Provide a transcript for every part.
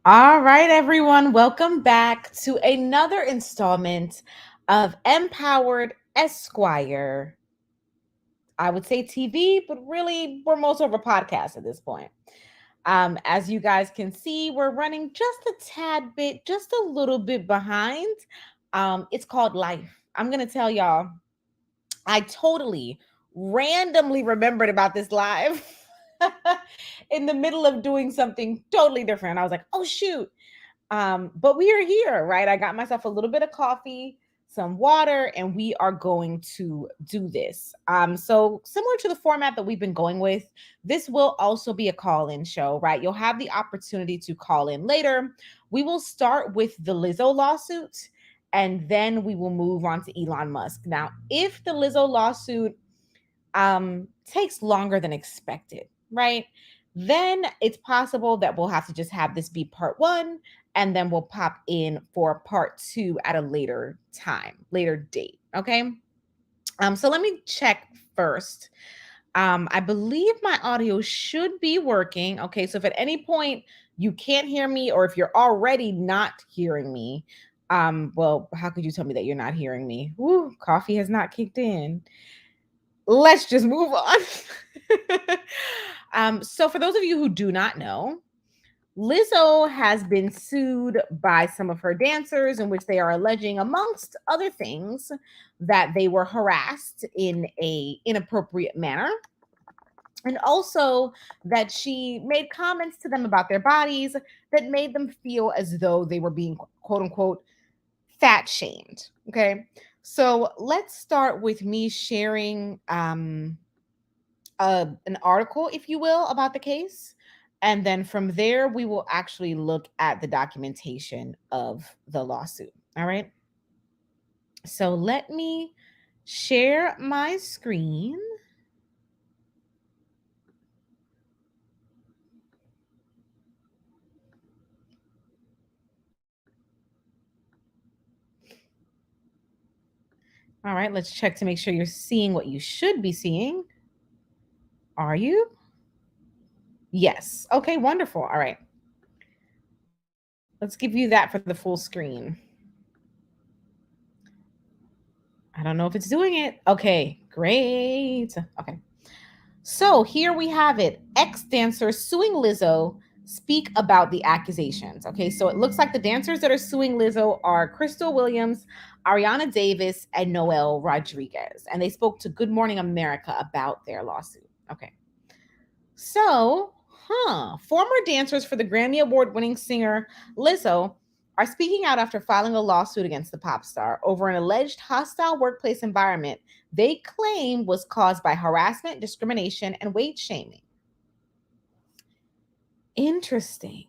All right, everyone. Welcome back to another installment of Empowered Esquire. I would say TV, but really, we're most of a podcast at this point. As you guys can see, we're running just a tad bit, just a little bit behind. It's called life. I'm going to tell y'all, I totally randomly remembered about this live in the middle of doing something totally different. I was like, oh, shoot. But we are here, right? I got myself a little bit of coffee, some water, and we are going to do this. So similar to the format that we've been going with, this will also be a call-in show, right? You'll have the opportunity to call in later. We will start with the Lizzo lawsuit, and then we will move on to Elon Musk. Now, if the Lizzo lawsuit takes longer than expected, right? Then it's possible that we'll have to just have this be part one, and then we'll pop in for part two at a later time, later date. Okay. So let me check first. I believe my audio should be working. Okay. So if at any point you can't hear me, or if you're already not hearing me, well, how could you tell me that you're not hearing me? Woo, coffee has not kicked in. Let's just move on. So, for those of you who do not know, Lizzo has been sued by some of her dancers, in which they are alleging, amongst other things, that they were harassed in a inappropriate manner, and also that she made comments to them about their bodies that made them feel as though they were being quote unquote fat shamed. Okay, so let's start with me sharing an article, if you will, about the case. And then from there, we will actually look at the documentation of the lawsuit. All right. So let me share my screen. All right. Let's check to make sure you're seeing what you should be seeing. Are you? Yes. Okay. Wonderful. All right. Let's give you that for the full screen. I don't know if it's doing it. Okay. Great. Okay. So here we have it. Ex dancers suing Lizzo speak about the accusations. Okay, so it looks like the dancers that are suing Lizzo are Crystal Williams, Ariana Davis, and Noel Rodriguez. And they spoke to Good Morning America about their lawsuit. Okay. So, former dancers for the Grammy Award winning singer Lizzo are speaking out after filing a lawsuit against the pop star over an alleged hostile workplace environment they claim was caused by harassment, discrimination, and weight shaming. Interesting.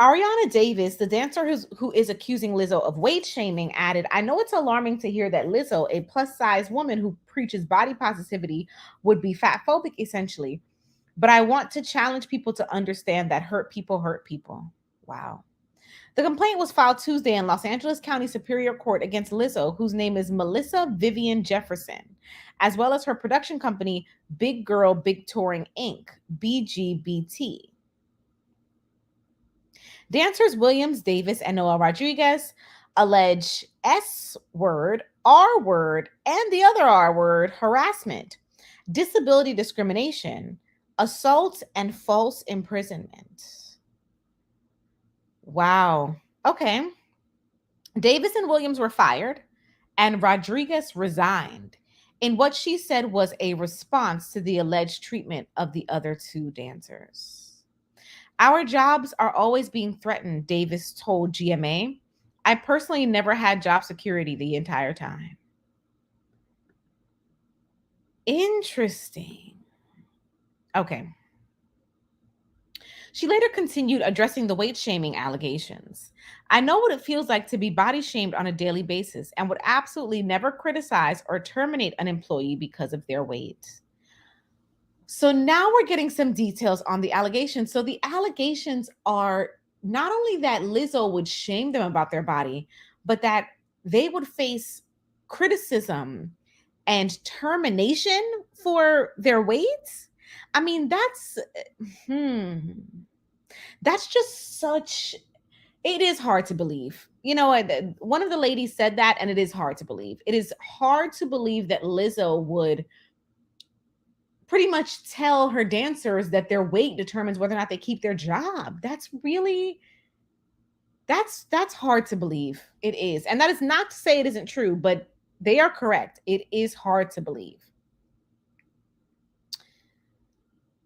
Ariana Davis, the dancer who is accusing Lizzo of weight shaming, added, I know it's alarming to hear that Lizzo, a plus size woman who preaches body positivity, would be fat phobic essentially. But I want to challenge people to understand that hurt people hurt people. Wow. The complaint was filed Tuesday in Los Angeles County Superior Court against Lizzo, whose name is Melissa Vivian Jefferson, as well as her production company, Big Girl Big Touring Inc., BGBT. Dancers Williams, Davis, and Noel Rodriguez allege S word, R word, and the other R word harassment, disability discrimination, assault, and false imprisonment. Wow. Okay. Davis and Williams were fired, and Rodriguez resigned in what she said was a response to the alleged treatment of the other two dancers. Our jobs are always being threatened, Davis told GMA. I personally never had job security the entire time. Interesting. Okay. She later continued addressing the weight shaming allegations. I know what it feels like to be body shamed on a daily basis and would absolutely never criticize or terminate an employee because of their weight. So now we're getting some details on the allegations. So the allegations are not only that Lizzo would shame them about their body, but that they would face criticism and termination for their weight. I mean, that's hmm. That's just such, it is hard to believe. You know, one of the ladies said that, and it is hard to believe. It is hard to believe that Lizzo would pretty much tell her dancers that their weight determines whether or not they keep their job. That's really, that's hard to believe. It is. And that is not to say it isn't true, but they are correct. It is hard to believe.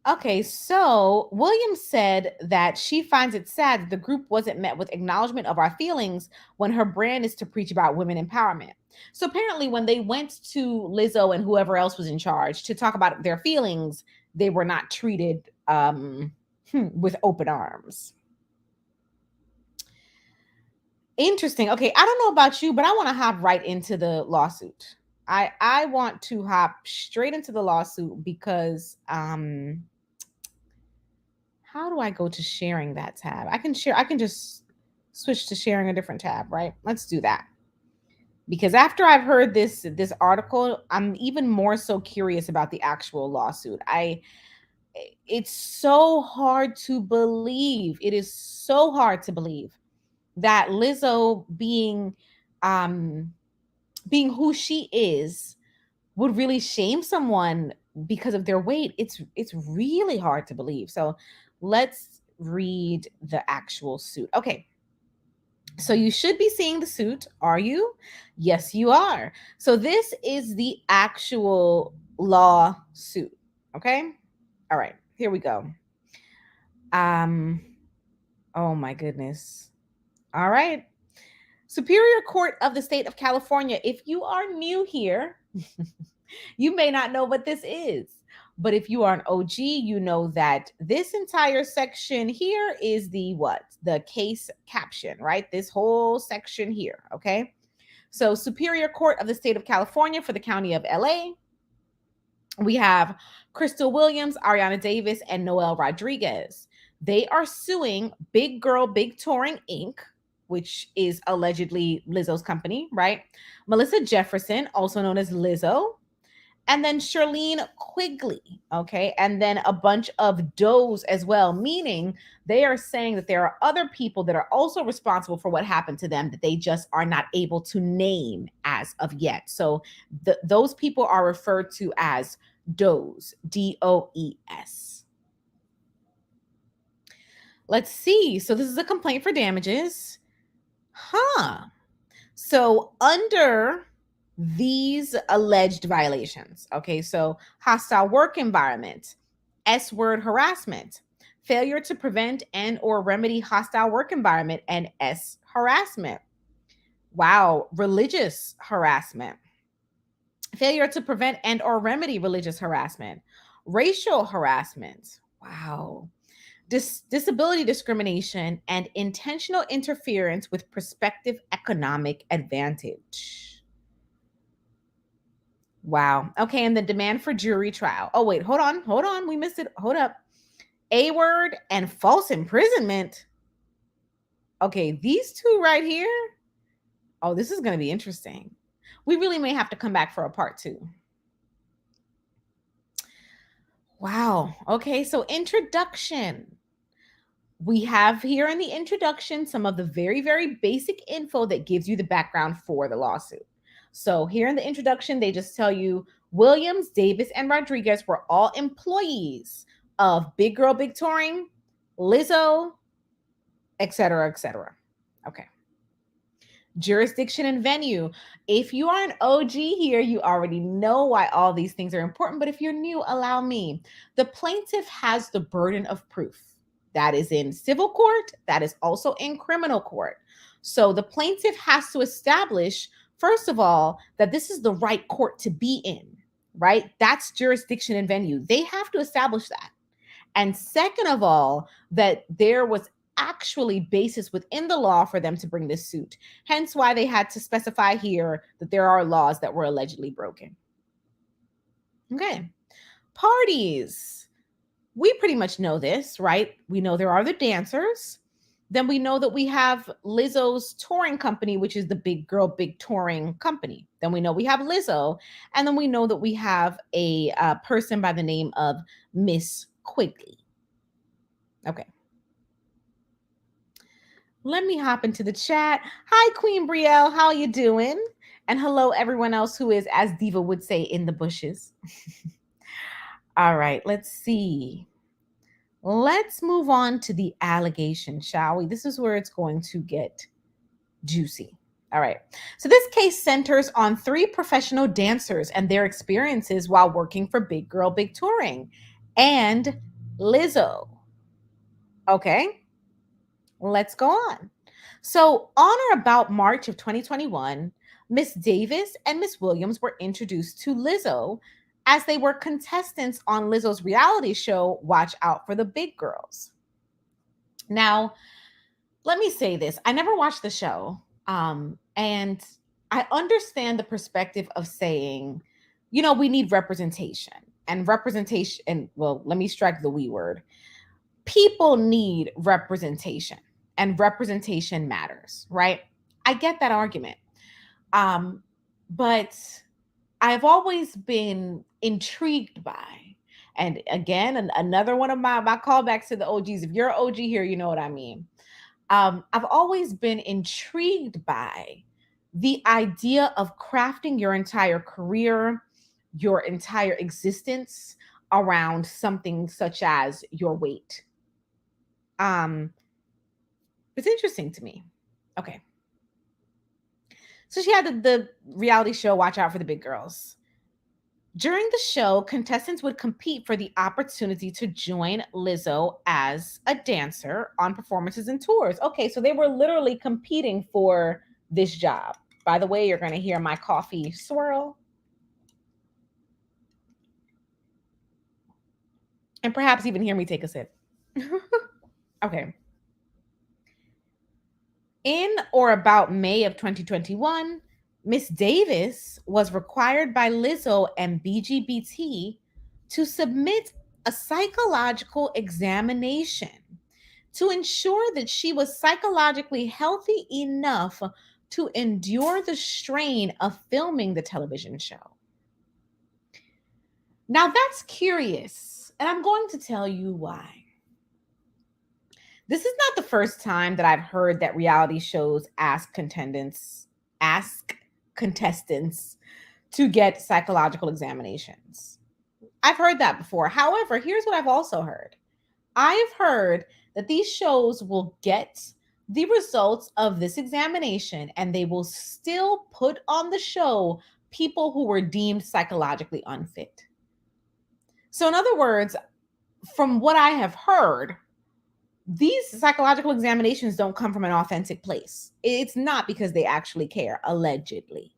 Okay, so Williams said that she finds it sad that the group wasn't met with acknowledgement of our feelings when her brand is to preach about women empowerment. So apparently, when they went to Lizzo and whoever else was in charge to talk about their feelings, they were not treated with open arms. Interesting. Okay, I don't know about you, but I want to hop right into the lawsuit. I want to hop straight into the lawsuit because how do I go to sharing that tab? I can just switch to sharing a different tab, right? Let's do that. Because after I've heard this article, I'm even more so curious about the actual lawsuit. It's so hard to believe. It is so hard to believe that Lizzo um being who she is would really shame someone because of their weight. It's really hard to believe. So let's read the actual suit. Okay. So you should be seeing the suit. Are you? Yes, you are. So this is the actual lawsuit. Okay? All right. Here we go. Um oh my goodness. All right. Superior Court of the State of California. If you are new here, you may not know what this is. But if you are an OG, you know that this entire section here is the what? The case caption, right? This whole section here, okay? So, Superior Court of the State of California for the County of LA. We have Crystal Williams, Ariana Davis, and Noel Rodriguez. They are suing Big Girl Big Touring Inc., which is allegedly Lizzo's company, right? Melissa Jefferson, also known as Lizzo, and then Charlene Quigley, okay, and then a bunch of does as well, meaning they are saying that there are other people that are also responsible for what happened to them that they just are not able to name as of yet. So those people are referred to as does, DOES. Let's see. So this is a complaint for damages. So under these alleged violations, okay, so hostile work environment, S-word harassment, failure to prevent and or remedy hostile work environment, and S harassment. Wow, religious harassment, failure to prevent and or remedy religious harassment, racial harassment. Wow. Disability discrimination, and intentional interference with prospective economic advantage. Wow. Okay. And the demand for jury trial. Oh, wait. Hold on. We missed it. Hold up. A word and false imprisonment. Okay. These two right here. Oh, this is going to be interesting. We really may have to come back for a part 2. Wow. Okay. So, introduction. We have here in the introduction some of the very, very basic info that gives you the background for the lawsuit. So, here in the introduction, they just tell you Williams, Davis, and Rodriguez were all employees of Big Girl Big Touring, Lizzo, etc., etc. Okay. Jurisdiction and venue. If you are an OG here, you already know why all these things are important. But if you're new, allow me. The plaintiff has the burden of proof. That is in civil court, that is also in criminal court. So the plaintiff has to establish, first of all, that this is the right court to be in, right? That's jurisdiction and venue. They have to establish that. And second of all, that there was actually basis within the law for them to bring this suit. Hence why they had to specify here that there are laws that were allegedly broken. Okay. Parties. We pretty much know this, right? We know there are the dancers. Then we know that we have Lizzo's touring company, which is the Big Girl Big Touring company. Then we know we have Lizzo. And then we know that we have a person by the name of Miss Quigley. Okay. Let me hop into the chat. Hi, Queen Brielle. How you doing? And hello, everyone else who is, as Diva would say, in the bushes. All right, let's see. Let's move on to the allegation, shall we? This is where it's going to get juicy. All right. So this case centers on three professional dancers and their experiences while working for Big Girl Big Touring and Lizzo. Okay. Let's go on. So, on or about March of 2021, Miss Davis and Miss Williams were introduced to Lizzo as they were contestants on Lizzo's reality show, Watch Out for the Big Girls. Now, let me say this. I never watched the show. And I understand the perspective of saying, we need representation and representation. And well, let me strike the we word. People need representation and representation matters, right? I get that argument. But I've always been intrigued by, and again, another one of my callbacks to the OGs. If you're an OG here, you know what I mean. I've always been intrigued by the idea of crafting your entire career, your entire existence around something such as your weight. It's interesting to me. Okay. So she had the reality show, Watch Out for the Big Girls. During the show, contestants would compete for the opportunity to join Lizzo as a dancer on performances and tours. Okay, so they were literally competing for this job. By the way, you're going to hear my coffee swirl. And perhaps even hear me take a sip. Okay. In or about May of 2021, Miss Davis was required by Lizzo and BGBT to submit a psychological examination to ensure that she was psychologically healthy enough to endure the strain of filming the television show. Now that's curious, and I'm going to tell you why. This is not the first time that I've heard that reality shows ask contestants to get psychological examinations. I've heard that before. However, here's what I've also heard. I have heard that these shows will get the results of this examination and they will still put on the show people who were deemed psychologically unfit. So, in other words, from what I have heard, these psychological examinations don't come from an authentic place. It's not because they actually care, allegedly.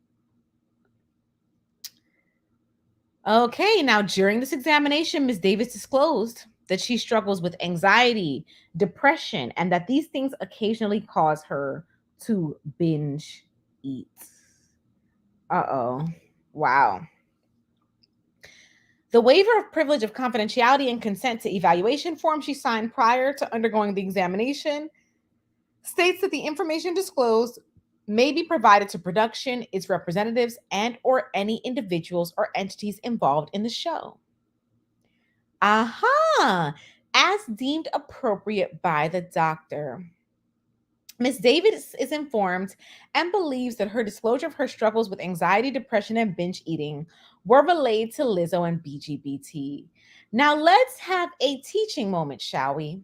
Okay, now during this examination, Ms. Davis disclosed that she struggles with anxiety, depression, and that these things occasionally cause her to binge eat. Uh-oh. Wow. The waiver of privilege of confidentiality and consent to evaluation form she signed prior to undergoing the examination states that the information disclosed may be provided to production, its representatives, and or any individuals or entities involved in the show. Aha! As deemed appropriate by the doctor. Ms. Davis is informed and believes that her disclosure of her struggles with anxiety, depression, and binge eating were relayed to Lizzo and BGBT. Now let's have a teaching moment, shall we?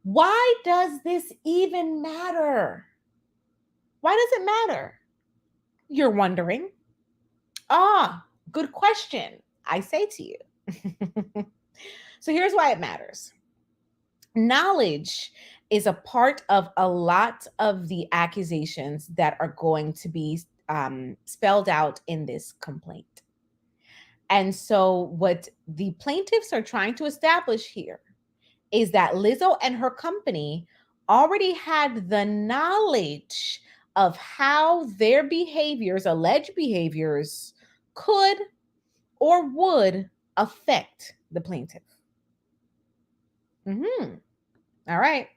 Why does this even matter? Why does it matter? You're wondering. Good question, I say to you. So here's why it matters. Knowledge is a part of a lot of the accusations that are going to be spelled out in this complaint. And so, what the plaintiffs are trying to establish here is that Lizzo and her company already had the knowledge of how their behaviors, alleged behaviors, could or would affect the plaintiff. All right.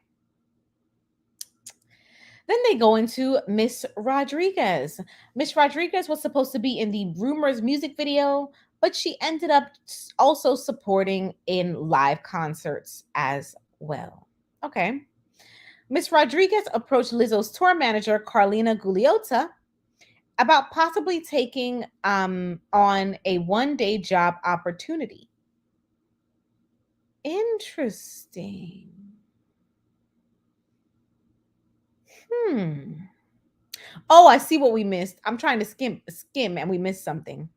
Then they go into Miss Rodriguez. Miss Rodriguez was supposed to be in the Rumors music video, but she ended up also supporting in live concerts as well. Okay. Miss Rodriguez approached Lizzo's tour manager, Carlina Gugliotta, about possibly taking on a one-day job opportunity. Interesting. Hmm. Oh, I see what we missed. I'm trying to skim and we missed something.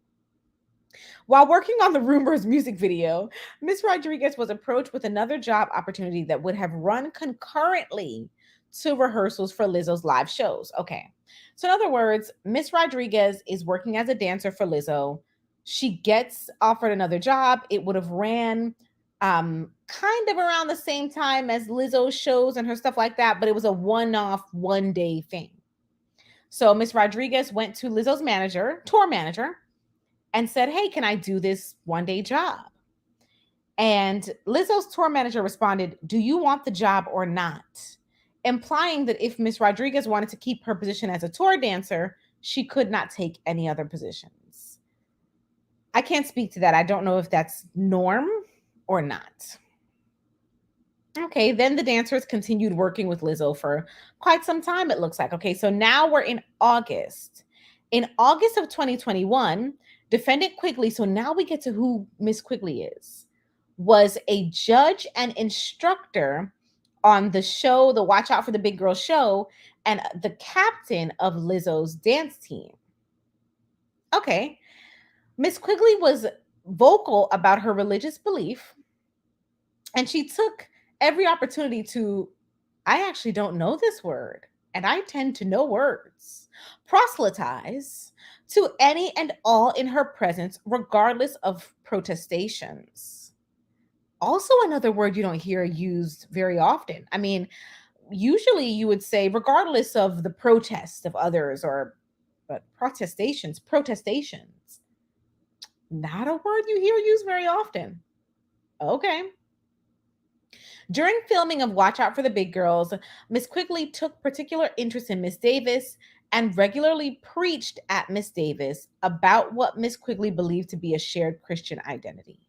While working on the Rumors music video, Miss Rodriguez was approached with another job opportunity that would have run concurrently to rehearsals for Lizzo's live shows. Okay. So, in other words, Miss Rodriguez is working as a dancer for Lizzo. She gets offered another job. It would have ran kind of around the same time as Lizzo's shows and her stuff like that, but it was a one-off, one-day thing. So Miss Rodriguez went to Lizzo's manager, tour manager, and said, "Hey, can I do this one-day job?" And Lizzo's tour manager responded, "Do you want the job or not?" Implying that if Miss Rodriguez wanted to keep her position as a tour dancer, she could not take any other positions. I can't speak to that. I don't know if that's norm or not. Okay, then the dancers continued working with Lizzo for quite some time, it looks like. Okay, so now we're in August. In August of 2021, Defendant Quigley, so now we get to who Miss Quigley is, was a judge and instructor on the show, the Watch Out for the Big Girl show, and the captain of Lizzo's dance team. Okay, Miss Quigley was vocal about her religious belief, and she took every opportunity to, I actually don't know this word, and I tend to know words, proselytize to any and all in her presence, regardless of protestations. Also, another word you don't hear used very often. I mean, usually you would say, regardless of the protest of others, or but protestations, not a word you hear used very often. Okay. During filming of Watch Out for the Big Girls, Miss Quigley took particular interest in Miss Davis and regularly preached at Miss Davis about what Miss Quigley believed to be a shared Christian identity.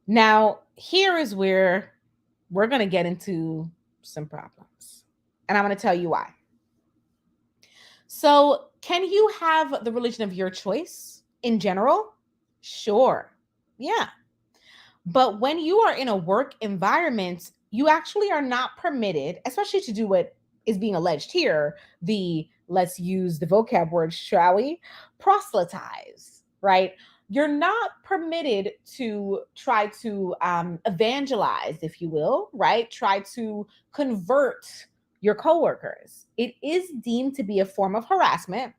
Now, here is where we're going to get into some problems. And I'm going to tell you why. So, can you have the religion of your choice in general? Sure. Yeah. But when you are in a work environment, you actually are not permitted, especially to do what is being alleged here, the, let's use the vocab word, shall we, proselytize, right? You're not permitted to try to evangelize, if you will, right? Try to convert your coworkers. It is deemed to be a form of harassment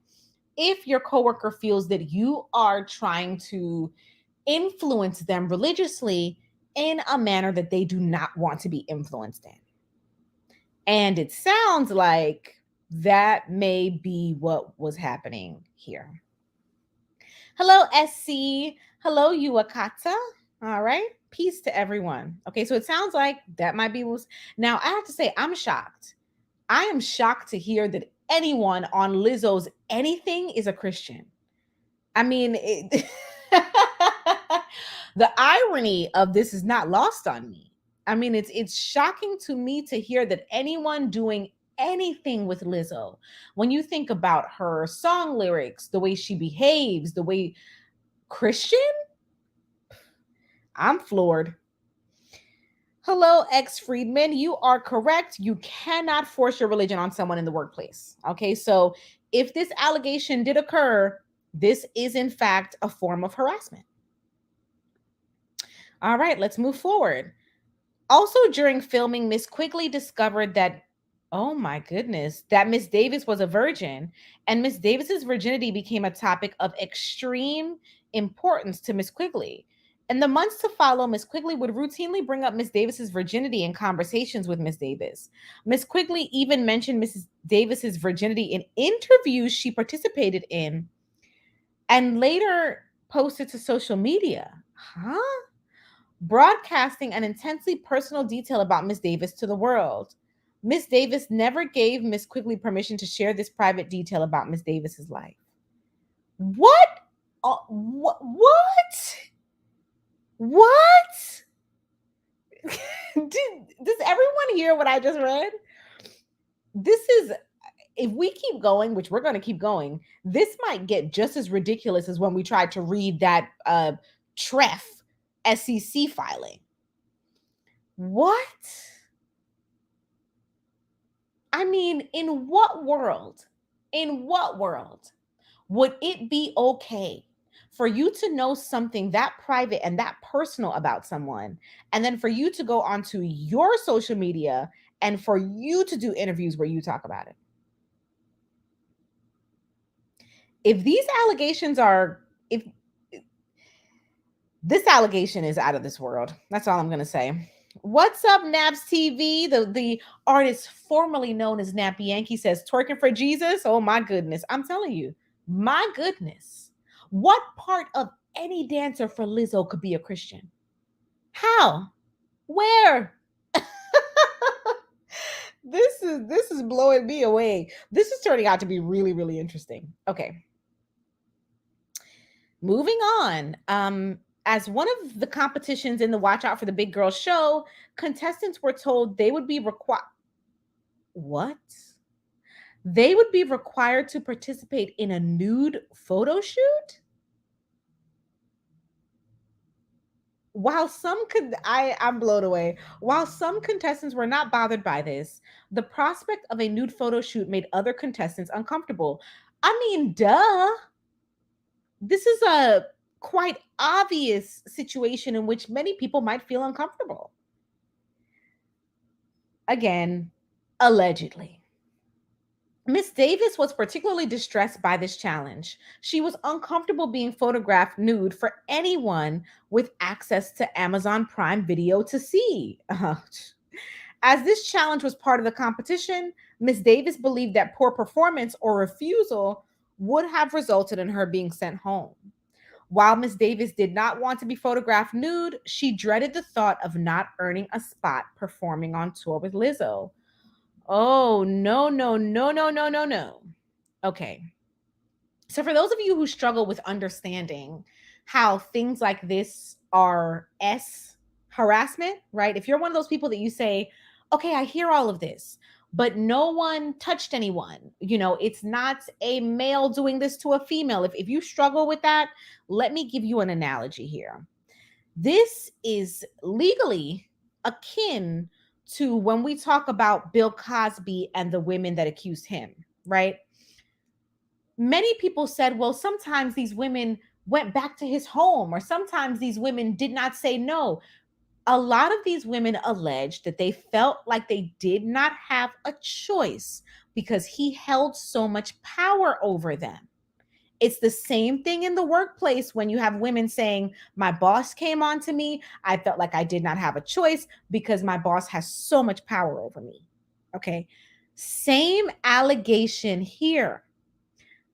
if your coworker feels that you are trying to influence them religiously in a manner that they do not want to be influenced in. And it sounds like that may be what was happening here. Hello, SC. Hello, Yuakata. All right. Peace to everyone. Okay, so it sounds like that might be what's now. I have to say, I'm shocked. I am shocked to hear that anyone on Lizzo's anything is a Christian. I mean, the irony of this is not lost on me. I mean, it's shocking to me to hear that anyone doing anything with Lizzo, when you think about her song lyrics, the way she behaves, the way Christian, I'm floored. Hello, ex Friedman. You are correct. You cannot force your religion on someone in the workplace. Okay, so if this allegation did occur, this is in fact a form of harassment. All right, let's move forward. Also, during filming, Miss Quigley discovered that, oh my goodness, that Miss Davis was a virgin, and Miss Davis's virginity became a topic of extreme importance to Miss Quigley. In the months to follow, Miss Quigley would routinely bring up Miss Davis's virginity in conversations with Miss Davis. Miss Quigley even mentioned Mrs. Davis's virginity in interviews she participated in, and later posted to social media. Huh? Broadcasting an intensely personal detail about Miss Davis to the world. Miss Davis never gave Miss Quigley permission to share this private detail about Miss Davis's life. What? What? What? Does everyone hear what I just read? This is, if we keep going, which we're going to keep going, this might get just as ridiculous as when we tried to read that Treff SEC filing. What? I mean, in what world would it be okay for you to know something that private and that personal about someone, and then for you to go onto your social media and for you to do interviews where you talk about it? If these allegations are, if this allegation is out of this world, that's all I'm going to say. What's up, Naps TV? The artist formerly known as Nap Yankee says, twerking for Jesus. Oh my goodness. I'm telling you, my goodness. What part of any dancer for Lizzo could be a Christian? How? Where? This is blowing me away. This is turning out to be really, really interesting. Okay. Moving on. As one of the competitions in the Watch Out for the Big Girl show, contestants were told they would be required. What? They would be required to participate in a nude photo shoot? While some could, I'm blown away. While some contestants were not bothered by this, the prospect of a nude photo shoot made other contestants uncomfortable. I mean, duh. This is a quite obvious situation in which many people might feel uncomfortable. Again, allegedly. Miss Davis was particularly distressed by this challenge. She was uncomfortable being photographed nude for anyone with access to Amazon Prime Video to see. As this challenge was part of the competition, Miss Davis believed that poor performance or refusal would have resulted in her being sent home. While Miss Davis did not want to be photographed nude, she dreaded the thought of not earning a spot performing on tour with Lizzo. Oh, no, no, no, no, no, no, no. Okay. So, for those of you who struggle with understanding how things like this are harassment, right? If you're one of those people that you say, okay, I hear all of this, but no one touched anyone, it's not a male doing this to a female. If you struggle with that, let me give you an analogy here. This is legally akin to when we talk about Bill Cosby and the women that accused him, right? Many people said, well, sometimes these women went back to his home, or sometimes these women did not say no. A lot of these women alleged that they felt like they did not have a choice because he held so much power over them. It's the same thing in the workplace when you have women saying, my boss came on to me. I felt like I did not have a choice because my boss has so much power over me. Okay. Same allegation here.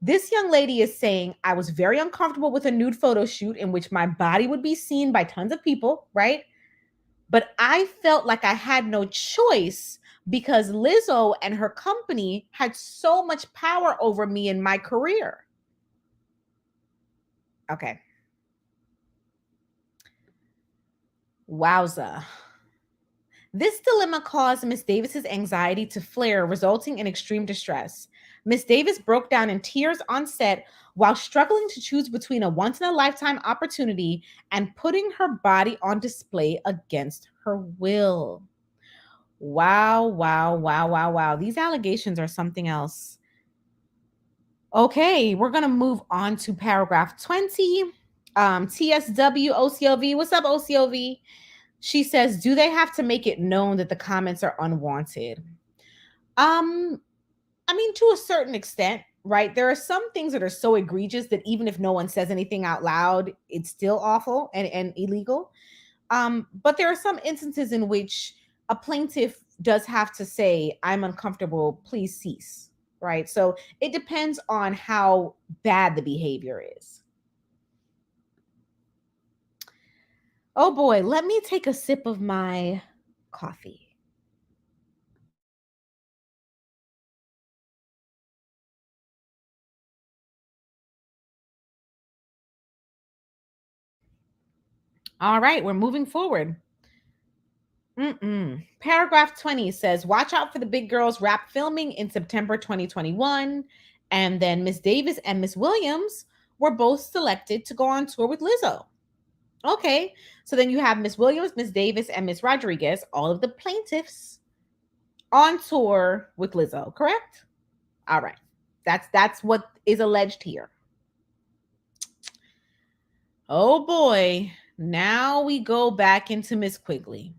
This young lady is saying, I was very uncomfortable with a nude photo shoot in which my body would be seen by tons of people, right? But I felt like I had no choice because Lizzo and her company had so much power over me in my career. Okay. Wowza. This dilemma caused Miss Davis's anxiety to flare, resulting in extreme distress. Miss Davis broke down in tears on set while struggling to choose between a once-in-a-lifetime opportunity and putting her body on display against her will. Wow, wow, wow, wow, wow. These allegations are something else. Okay, we're going to move on to paragraph 20. TSW OCLV. What's up, OCLV? She says, do they have to make it known that the comments are unwanted? I mean, to a certain extent, right? There are some things that are so egregious that even if no one says anything out loud, it's still awful and illegal. But there are some instances in which a plaintiff does have to say, I'm uncomfortable, please cease, right? So it depends on how bad the behavior is. Oh boy, let me take a sip of my coffee. All right, we're moving forward. Paragraph 20 says, watch out for the big girls rap filming in September 2021. And then Miss Davis and Miss Williams were both selected to go on tour with Lizzo. Okay, so then you have Miss Williams, Miss Davis, and Miss Rodriguez, all of the plaintiffs, on tour with Lizzo, correct? All right. That's what is alleged here. Oh boy. Now we go back into Miss Quigley.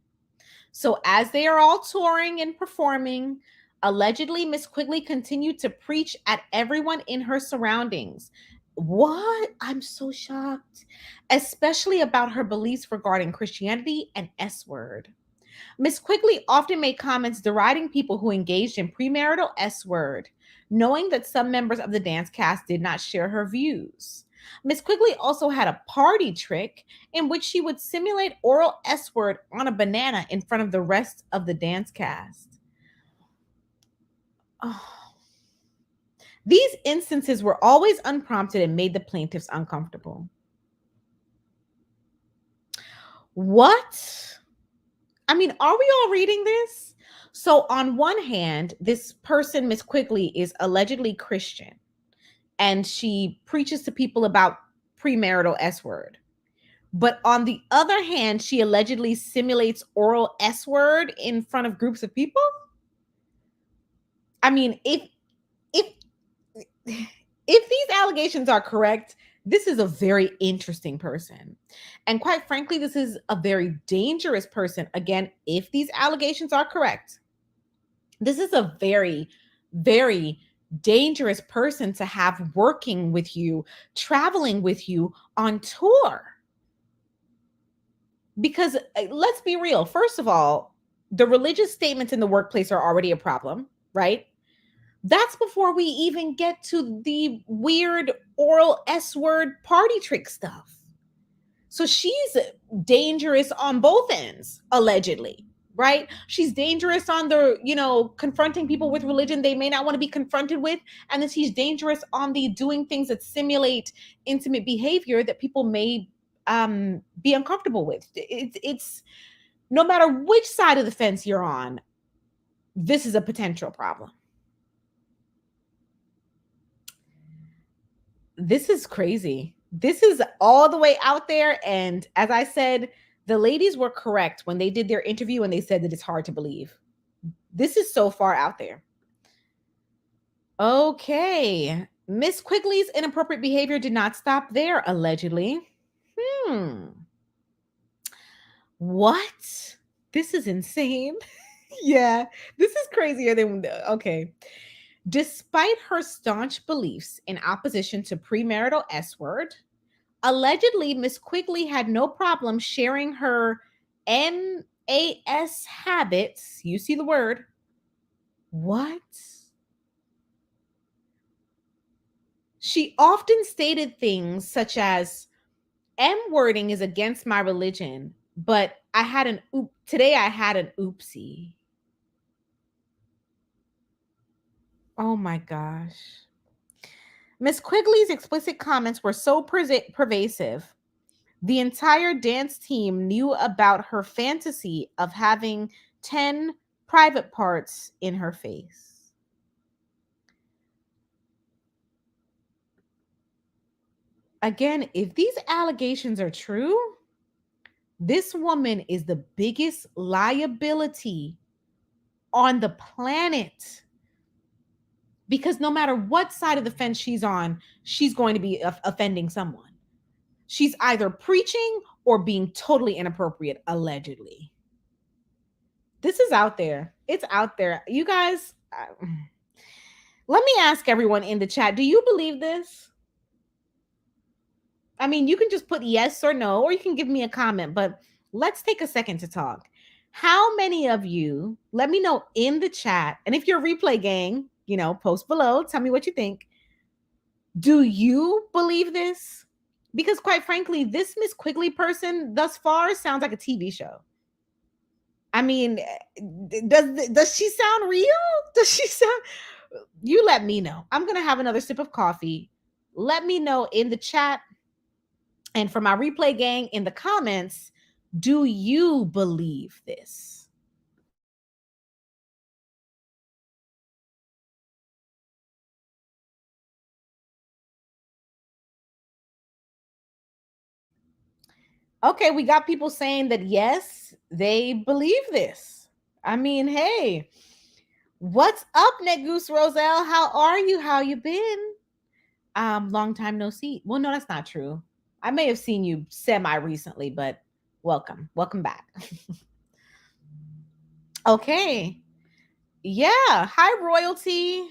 So as they are all touring and performing, allegedly Miss Quigley continued to preach at everyone in her surroundings. What? I'm so shocked. Especially about her beliefs regarding Christianity and S word. Miss Quigley often made comments deriding people who engaged in premarital S word, knowing that some members of the dance cast did not share her views. Miss Quigley also had a party trick in which she would simulate oral S word on a banana in front of the rest of the dance cast. Oh. These instances were always unprompted and made the plaintiffs uncomfortable. What? I mean, are we all reading this? So, on one hand, this person, Miss Quigley, is allegedly Christian and she preaches to people about premarital S word. But on the other hand, she allegedly simulates oral S word in front of groups of people. I mean, if if these allegations are correct, this is a very interesting person. And quite frankly, this is a very dangerous person. Again, if these allegations are correct, this is a very, very dangerous person to have working with you, traveling with you on tour. Because let's be real. First of all, the religious statements in the workplace are already a problem, right? That's before we even get to the weird oral S word party trick stuff. So she's dangerous on both ends, allegedly, right? She's dangerous on the, confronting people with religion they may not want to be confronted with. And then she's dangerous on the doing things that simulate intimate behavior that people may be uncomfortable with. It's no matter which side of the fence you're on, this is a potential problem. This is crazy. This is all the way out there. And as I said, the ladies were correct when they did their interview and they said that it's hard to believe. This is so far out there. Okay. Miss Quigley's inappropriate behavior did not stop there, allegedly. What? This is insane. Yeah, this is crazier than okay. Despite her staunch beliefs in opposition to premarital S word, allegedly Miss Quigley had no problem sharing her NAS habits. You see the word. What? She often stated things such as M wording is against my religion, but today I had an oopsie. Oh my gosh. Miss Quigley's explicit comments were so pervasive. The entire dance team knew about her fantasy of having 10 private parts in her face. Again, if these allegations are true, this woman is the biggest liability on the planet. Because no matter what side of the fence she's on, she's going to be offending someone. She's either preaching or being totally inappropriate, allegedly. This is out there. It's out there. You guys, let me ask everyone in the chat, do you believe this? I mean, you can just put yes or no, or you can give me a comment, but let's take a second to talk. How many of you, let me know in the chat, and if you're a replay gang, post below, tell me what you think. Do you believe this? Because quite frankly, this Miss Quigley person thus far sounds like a TV show. I mean, does she sound real? Does she sound? You let me know. I'm going to have another sip of coffee. Let me know in the chat. And for my replay gang in the comments, do you believe this? Okay, we got people saying that yes, they believe this. I mean, hey, what's up, Negus Roselle? How are you? How you been? Long time no see. Well, no, that's not true. I may have seen you semi recently, but welcome. Welcome back. Okay. Yeah. Hi, royalty.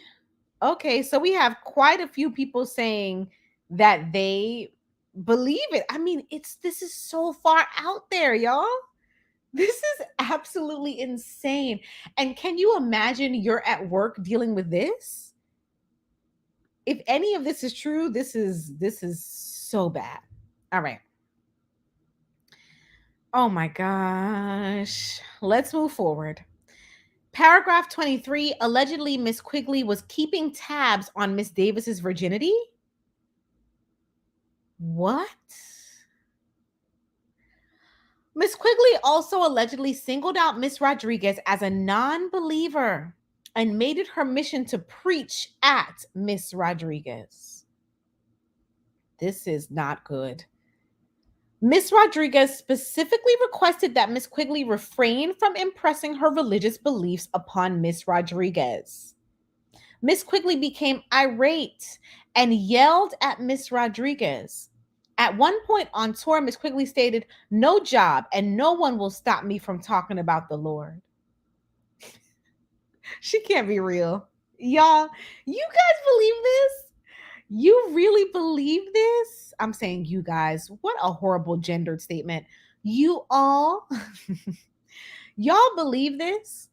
Okay, so we have quite a few people saying that they believe it. I mean, this is so far out there, y'all. This is absolutely insane. And can you imagine you're at work dealing with this? If any of this is true, this is so bad. All right. Oh my gosh. Let's move forward. Paragraph 23, allegedly Miss Quigley was keeping tabs on Miss Davis's virginity. What? Miss Quigley also allegedly singled out Miss Rodriguez as a non-believer and made it her mission to preach at Miss Rodriguez. This is not good. Miss Rodriguez specifically requested that Miss Quigley refrain from impressing her religious beliefs upon Miss Rodriguez. Miss Quigley became irate and yelled at Miss Rodriguez. At one point on tour, Miss Quigley stated, "No job, and no one will stop me from talking about the Lord." She can't be real. Y'all, you guys believe this? You really believe this? I'm saying you guys. What a horrible gendered statement. You all, y'all believe this?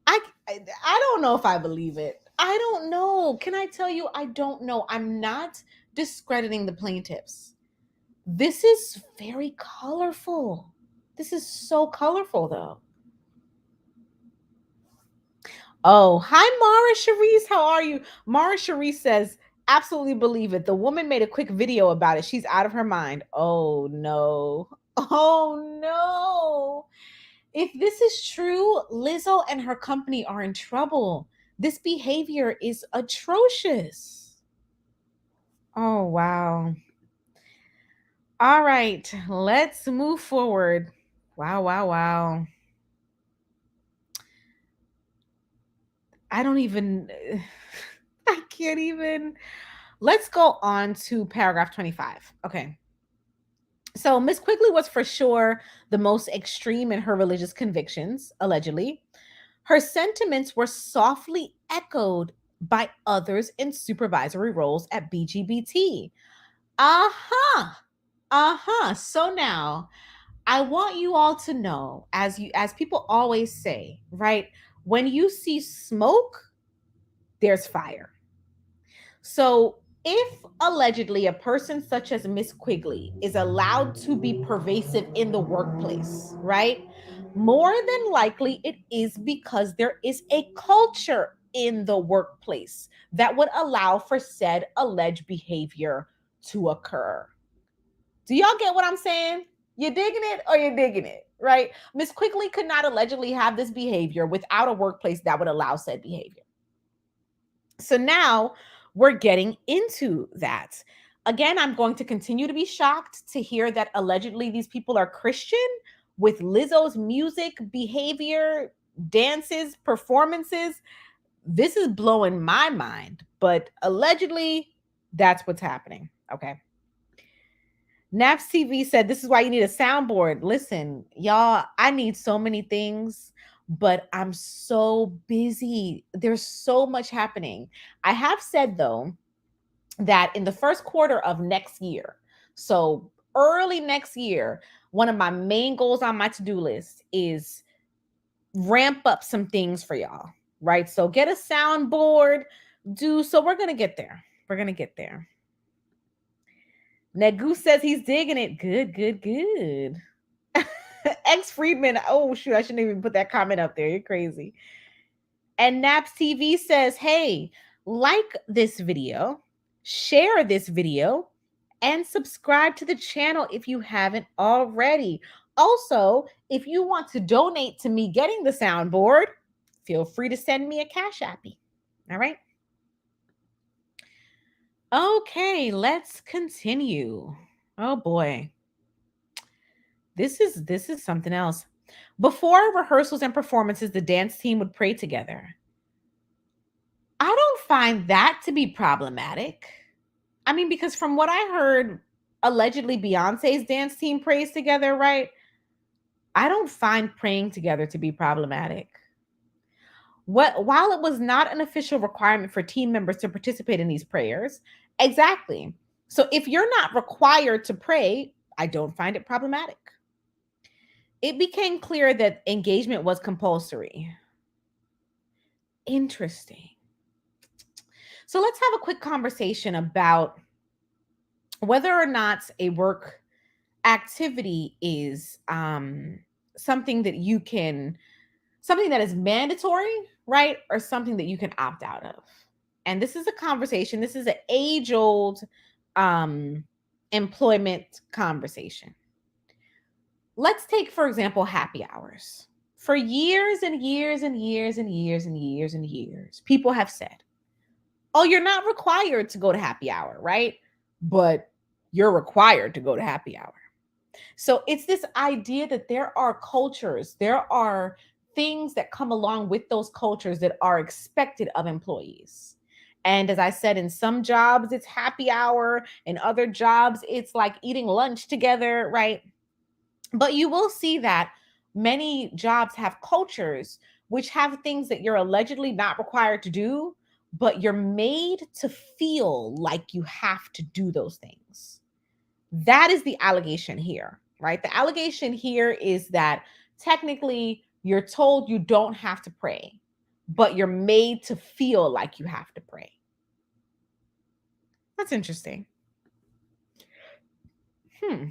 I don't know if I believe it. I don't know. Can I tell you? I don't know. I'm not discrediting the plaintiffs. This is very colorful. This is so colorful, though. Oh, hi, Mara Cherise. How are you? Mara Cherise says, absolutely believe it. The woman made a quick video about it. She's out of her mind. Oh, no. Oh, no. If this is true, Lizzo and her company are in trouble. This behavior is atrocious. Oh, wow. All right, let's move forward. Wow, wow, wow. I don't even, I can't even. Let's go on to paragraph 25. Okay. So Miss Quigley was for sure the most extreme in her religious convictions, allegedly. Her sentiments were softly echoed by others in supervisory roles at BGBT. Uh-huh. Uh-huh. So now I want you all to know, as people always say, right? When you see smoke, there's fire. So, if allegedly a person such as Miss Quigley is allowed to be pervasive in the workplace, right? More than likely, it is because there is a culture in the workplace that would allow for said alleged behavior to occur. Do y'all get what I'm saying? You digging it or you digging it, right? Miss Quigley could not allegedly have this behavior without a workplace that would allow said behavior. So now we're getting into that. Again, I'm going to continue to be shocked to hear that allegedly these people are Christian with Lizzo's music, behavior, dances, performances. This is blowing my mind, but allegedly that's what's happening. Okay. Naps TV said, "This is why you need a soundboard." Listen, y'all, I need so many things, but I'm so busy. There's so much happening. I have said, though, that in the first quarter of next year, so early next year, one of my main goals on my to do list is ramp up some things for y'all, right? So get a soundboard, so we're going to get there. We're going to get there. Nagu says he's digging it. Good, good, good. X Friedman. Oh, shoot. I shouldn't even put that comment up there. You're crazy. And Naps TV says, hey, like this video, share this video, and subscribe to the channel if you haven't already. Also, if you want to donate to me getting the soundboard, feel free to send me a cash appy. All right. Okay, let's continue. Oh boy. This is something else. Before rehearsals and performances, the dance team would pray together. I don't find that to be problematic. I mean, because from what I heard, allegedly Beyonce's dance team prays together, right? I don't find praying together to be problematic. While it was not an official requirement for team members to participate in these prayers, exactly. So if you're not required to pray, I don't find it problematic. It became clear that engagement was compulsory. Interesting. So let's have a quick conversation about whether or not a work activity is something that you can, something that is mandatory, right? Or something that you can opt out of. And this is a conversation, this is an age old um, employment conversation. Let's take, for example, happy hours. For years and years and years and years and years and years, people have said, oh, you're not required to go to happy hour, right? But you're required to go to happy hour. So it's this idea that there are cultures, there are things that come along with those cultures that are expected of employees. And as I said, in some jobs, it's happy hour. In other jobs, it's like eating lunch together, right? But you will see that many jobs have cultures which have things that you're allegedly not required to do, but you're made to feel like you have to do those things. That is the allegation here, right? The allegation here is that technically you're told you don't have to pray, but you're made to feel like you have to pray. That's interesting. Hmm.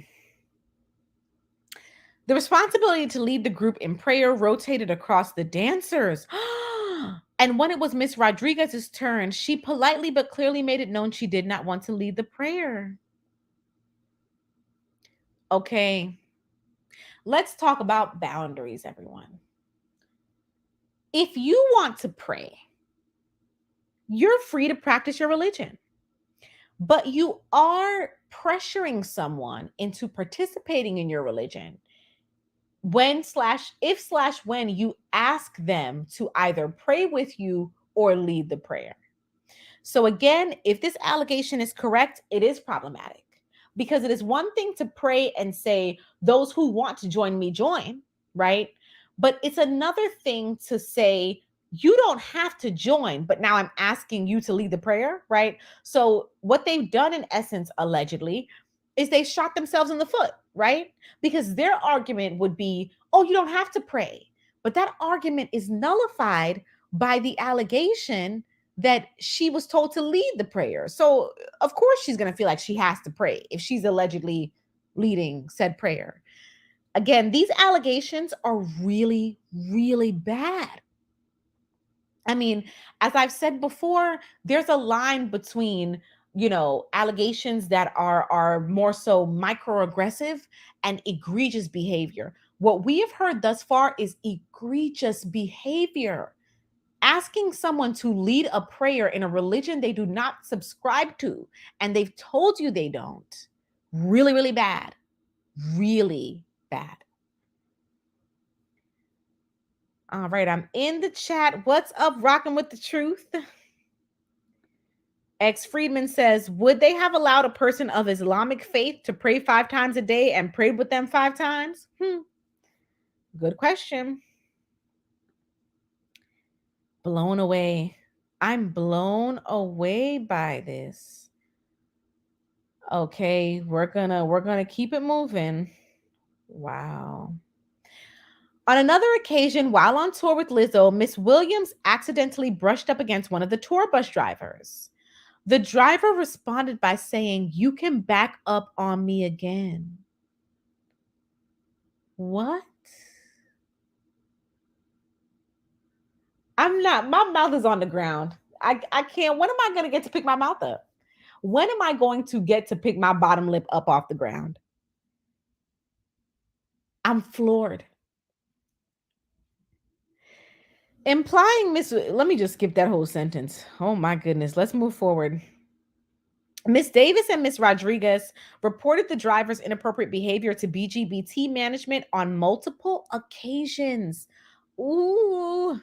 The responsibility to lead the group in prayer rotated across the dancers. And when it was Miss Rodriguez's turn, she politely but clearly made it known she did not want to lead the prayer. Okay, let's talk about boundaries, everyone. If you want to pray, you're free to practice your religion, but you are pressuring someone into participating in your religion when you ask them to either pray with you or lead the prayer. So again, if this allegation is correct, it is problematic because it is one thing to pray and say, those who want to join me, join, right? But it's another thing to say, you don't have to join, but now I'm asking you to lead the prayer, right? So what they've done in essence, allegedly, is they shot themselves in the foot, right? Because their argument would be, oh, you don't have to pray. But that argument is nullified by the allegation that she was told to lead the prayer. So, of course, she's going to feel like she has to pray if she's allegedly leading said prayer. Again, these allegations are really, really bad. I mean, as I've said before, there's a line between, allegations that are more so microaggressive and egregious behavior. What we have heard thus far is egregious behavior, asking someone to lead a prayer in a religion they do not subscribe to and they've told you they don't. Really, really bad. Really bad. All right, I'm in the chat. What's up, rocking with the truth? X Friedman says, would they have allowed a person of Islamic faith to pray 5 times a day and prayed with them 5 times? Good question. Blown away. I'm blown away by this. Okay, we're gonna keep it moving. Wow. On another occasion, while on tour with Lizzo, Miss Williams accidentally brushed up against one of the tour bus drivers. The driver responded by saying, "You can back up on me again." What? I'm not, my mouth is on the ground. I can't. When am I going to get to pick my mouth up? When am I going to get to pick my bottom lip up off the ground? I'm floored. Implying Miss, let me just skip that whole sentence. Oh my goodness. Let's move forward. Miss Davis and Miss Rodriguez reported the driver's inappropriate behavior to BGBT management on multiple occasions. Ooh,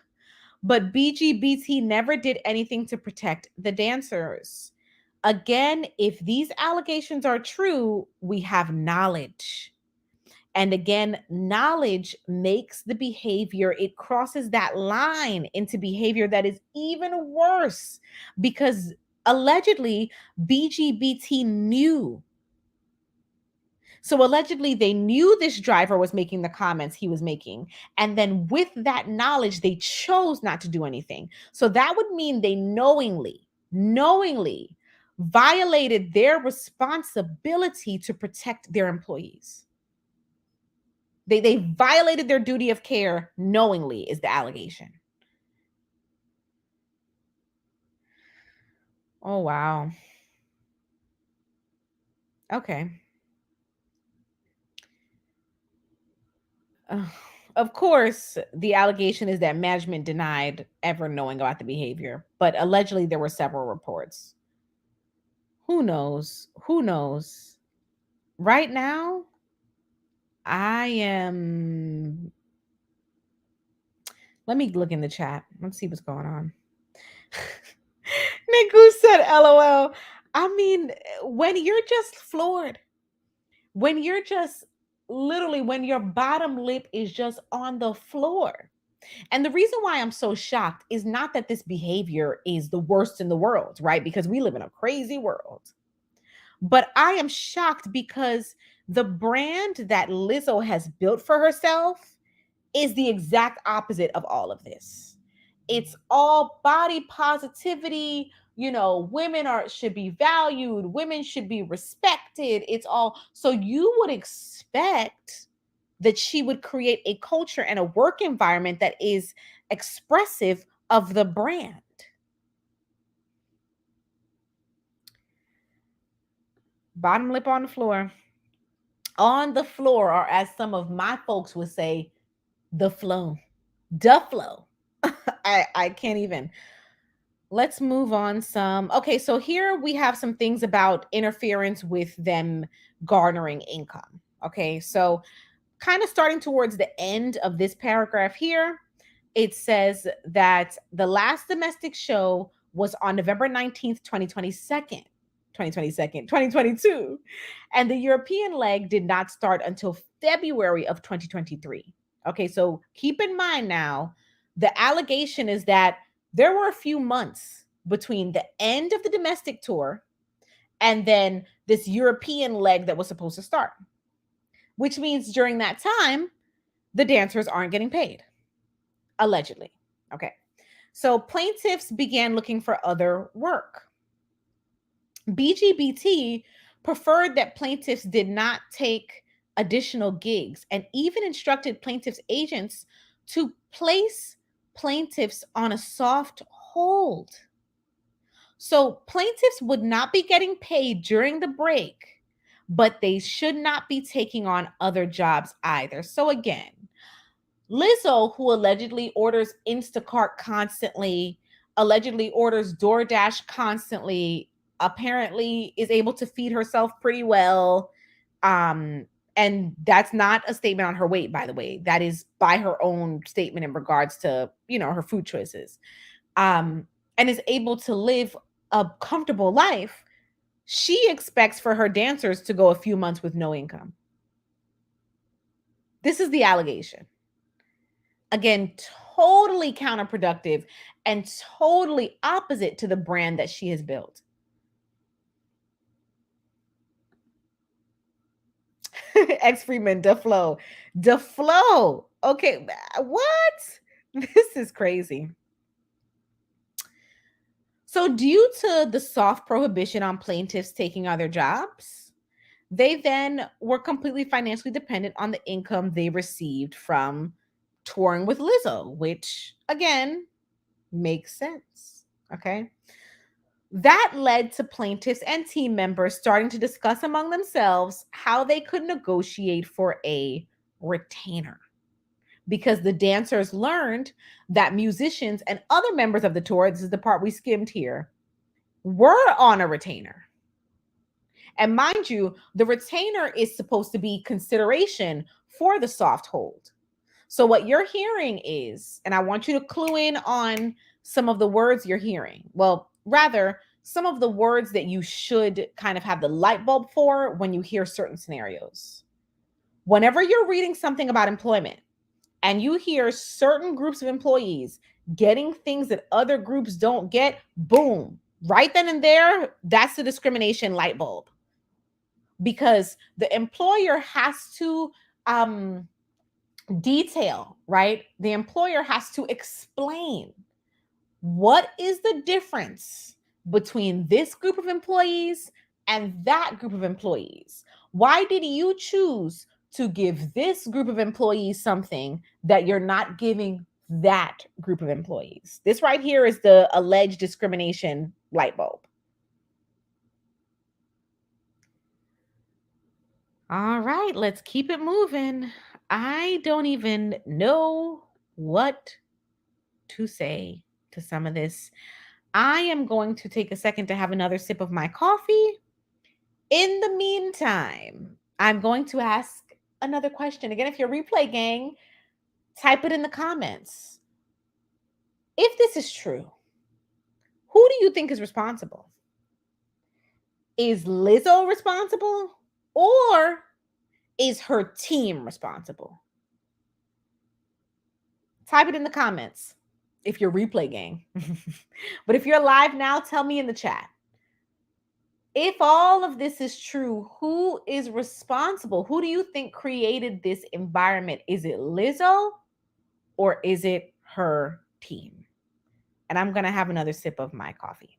but BGBT never did anything to protect the dancers. Again, if these allegations are true, we have knowledge. And again, knowledge makes the behavior, it crosses that line into behavior that is even worse because allegedly BGBT knew. So allegedly they knew this driver was making the comments he was making. And then with that knowledge, they chose not to do anything. So that would mean they knowingly violated their responsibility to protect their employees. They violated their duty of care knowingly, is the allegation. Oh, wow. Okay. Uh, of course, the allegation is that management denied ever knowing about the behavior, but allegedly there were several reports. Who knows? Who knows? Right now, I am. Let me look in the chat. Let's see what's going on. Niku said, LOL. I mean, when you're just floored, when you're just literally, when your bottom lip is just on the floor. And the reason why I'm so shocked is not that this behavior is the worst in the world, right? Because we live in a crazy world. But I am shocked because the brand that Lizzo has built for herself is the exact opposite of all of this. It's all body positivity. You know, women are should be valued, women should be respected. It's all so you would expect that she would create a culture and a work environment that is expressive of the brand. Bottom lip on the floor. On the floor, or as some of my folks would say, the flow. The flow. I can't even. Let's move on some. Okay, so here we have some things about interference with them garnering income. Okay, so kind of starting towards the end of this paragraph here, it says that the last domestic show was on November 19th, 2022. And the European leg did not start until February of 2023. Okay, so keep in mind now, the allegation is that there were a few months between the end of the domestic tour and then this European leg that was supposed to start, which means during that time, the dancers aren't getting paid, allegedly. Okay. So plaintiffs began looking for other work. BGBT preferred that plaintiffs did not take additional gigs and even instructed plaintiffs' agents to place plaintiffs on a soft hold. So plaintiffs would not be getting paid during the break, but they should not be taking on other jobs either. So again, Lizzo, who allegedly orders Instacart constantly, allegedly orders DoorDash constantly, apparently is able to feed herself pretty well. And that's not a statement on her weight, by the way. That is by her own statement in regards to, you know, her food choices. And is able to live a comfortable life. She expects for her dancers to go a few months with no income. This is the allegation. Again, totally counterproductive and totally opposite to the brand that she has built. Ex Freeman, the flow. Okay, what? This is crazy. So, due to the soft prohibition on plaintiffs taking other jobs, they then were completely financially dependent on the income they received from touring with Lizzo, which again makes sense. Okay. That led to plaintiffs and team members starting to discuss among themselves how they could negotiate for a retainer. Because the dancers learned that musicians and other members of the tour, this is the part we skimmed here, were on a retainer. And mind you, the retainer is supposed to be consideration for the soft hold. So what you're hearing is, and I want you to clue in on some of the words you're hearing. Well, rather, some of the words that you should kind of have the light bulb for when you hear certain scenarios. Whenever you're reading something about employment and you hear certain groups of employees getting things that other groups don't get, boom, right then and there, that's the discrimination light bulb. Because the employer has to detail, right? The employer has to explain what is the difference between this group of employees and that group of employees. Why did you choose to give this group of employees something that you're not giving that group of employees? This right here is the alleged discrimination light bulb. All right, let's keep it moving. I don't even know what to say to some of this. I am going to take a second to have another sip of my coffee. In the meantime, I'm going to ask another question. Again, if you're replay gang, type it in the comments. If this is true, who do you think is responsible? Is Lizzo responsible or is her team responsible? Type it in the comments if you're replay gang. But if you're live now, tell me in the chat. If all of this is true, who is responsible? Who do you think created this environment? Is it Lizzo or is it her team? And I'm going to have another sip of my coffee.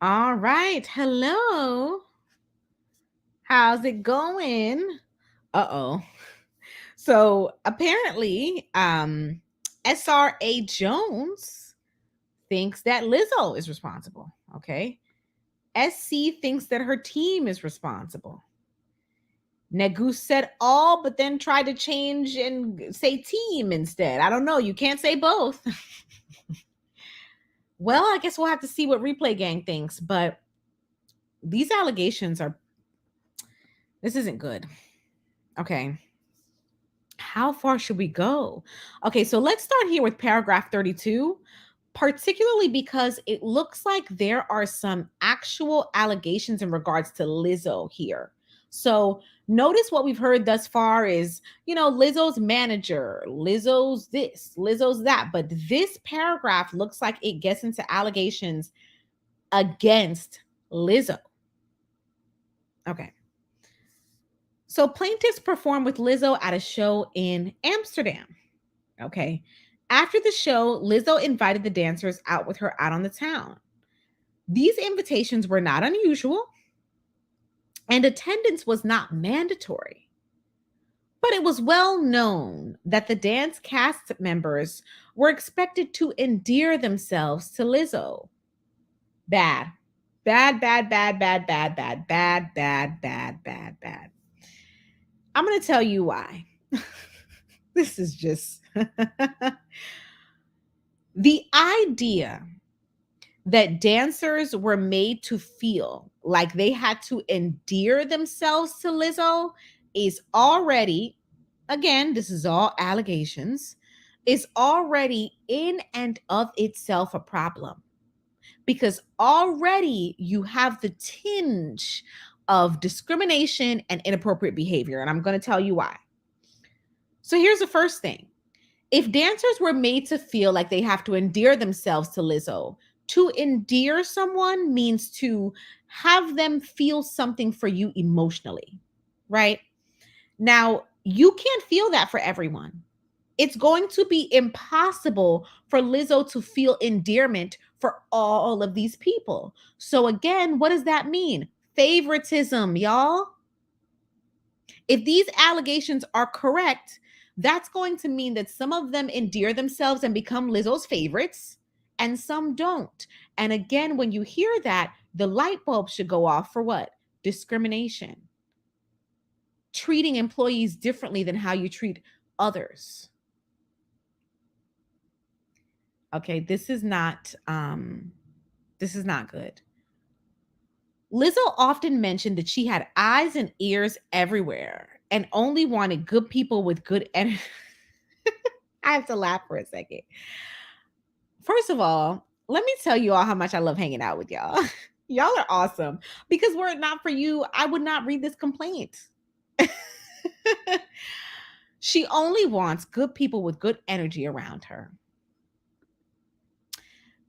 All right. Hello. How's it going? Uh-oh. So apparently, SRA Jones thinks that Lizzo is responsible. Okay. SC thinks that her team is responsible. Nagu said all, but then tried to change and say team instead. I don't know. You can't say both. Well, I guess we'll have to see what Replay Gang thinks, but these allegations are, this isn't good. Okay. How far should we go? Okay, so let's start here with paragraph 32, particularly because it looks like there are some actual allegations in regards to Lizzo here. So notice what we've heard thus far is, Lizzo's manager, Lizzo's this, Lizzo's that. But this paragraph looks like it gets into allegations against Lizzo. Okay. So plaintiffs performed with Lizzo at a show in Amsterdam. Okay. After the show, Lizzo invited the dancers out with her out on the town. These invitations were not unusual, and attendance was not mandatory. But it was well known that the dance cast members were expected to endear themselves to Lizzo. Bad. Bad, bad, bad, bad, bad, bad, bad, bad, bad, bad, bad. I'm going to tell you why. This is just the idea that dancers were made to feel like they had to endear themselves to Lizzo is already, again, this is all allegations, is already in and of itself a problem. Because already you have the tinge of discrimination and inappropriate behavior. And I'm going to tell you why. So here's the first thing. If dancers were made to feel like they have to endear themselves to Lizzo, to endear someone means to have them feel something for you emotionally, right? Now, you can't feel that for everyone. It's going to be impossible for Lizzo to feel endearment for all of these people. So again, what does that mean? Favoritism, y'all. If these allegations are correct, that's going to mean that some of them endear themselves and become Lizzo's favorites, and some don't. And again, when you hear that, the light bulb should go off for what? Discrimination. Treating employees differently than how you treat others. Okay, this is not good. Lizzo often mentioned that she had eyes and ears everywhere and only wanted good people with good energy. I have to laugh for a second. First of all, let me tell you all how much I love hanging out with y'all. Y'all are awesome. Because were it not for you, I would not read this complaint. She only wants good people with good energy around her.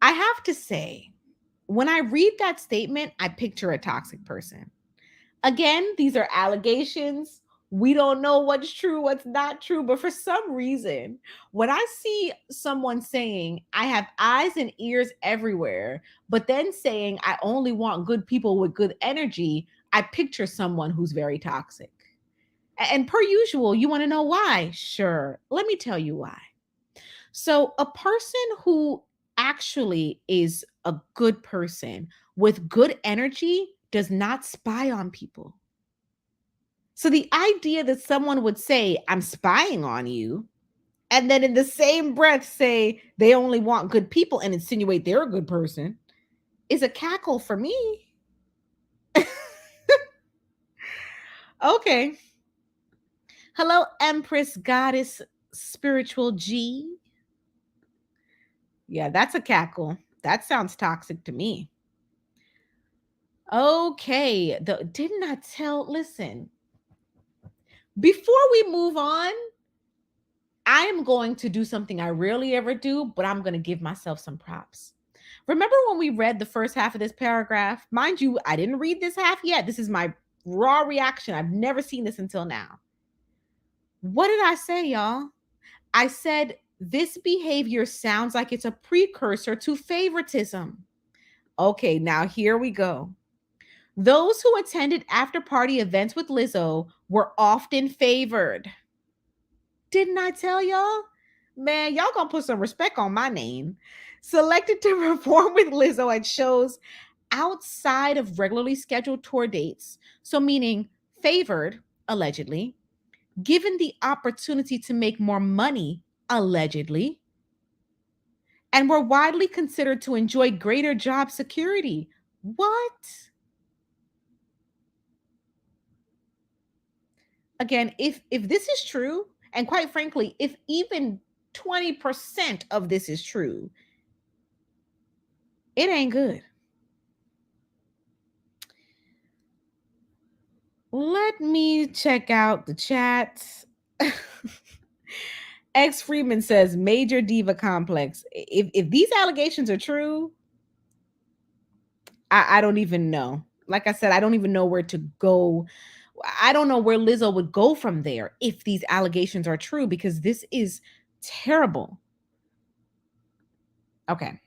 I have to say, when I read that statement, I picture a toxic person. Again, these are allegations. We don't know what's true, what's not true, but for some reason, when I see someone saying, I have eyes and ears everywhere, but then saying, I only want good people with good energy, I picture someone who's very toxic. And per usual, you want to know why? Sure. Let me tell you why. So, a person who actually is a good person with good energy does not spy on people. So, the idea that someone would say, I'm spying on you, and then in the same breath say they only want good people and insinuate they're a good person is a cackle for me. Okay. Hello, Empress Goddess Spiritual G. Yeah, that's a cackle. That sounds toxic to me. Okay. Didn't I tell? Listen, before we move on, I am going to do something I rarely ever do, but I'm going to give myself some props. Remember when we read the first half of this paragraph? Mind you, I didn't read this half yet. This is my raw reaction. I've never seen this until now. What did I say, y'all? I said, this behavior sounds like it's a precursor to favoritism. Okay, now here we go. Those who attended after party events with Lizzo were often favored. Didn't I tell y'all? Man, y'all gonna put some respect on my name. Selected to perform with Lizzo at shows outside of regularly scheduled tour dates. So, meaning favored, allegedly, given the opportunity to make more money, allegedly, and were widely considered to enjoy greater job security. What? Again, if this is true, and quite frankly, if even 20% of this is true, it ain't good. Let me check out the chat. X Freeman says major diva complex. If these allegations are true, I don't even know. Like I said, I don't even know where to go. I don't know where Lizzo would go from there if these allegations are true, because this is terrible. Okay.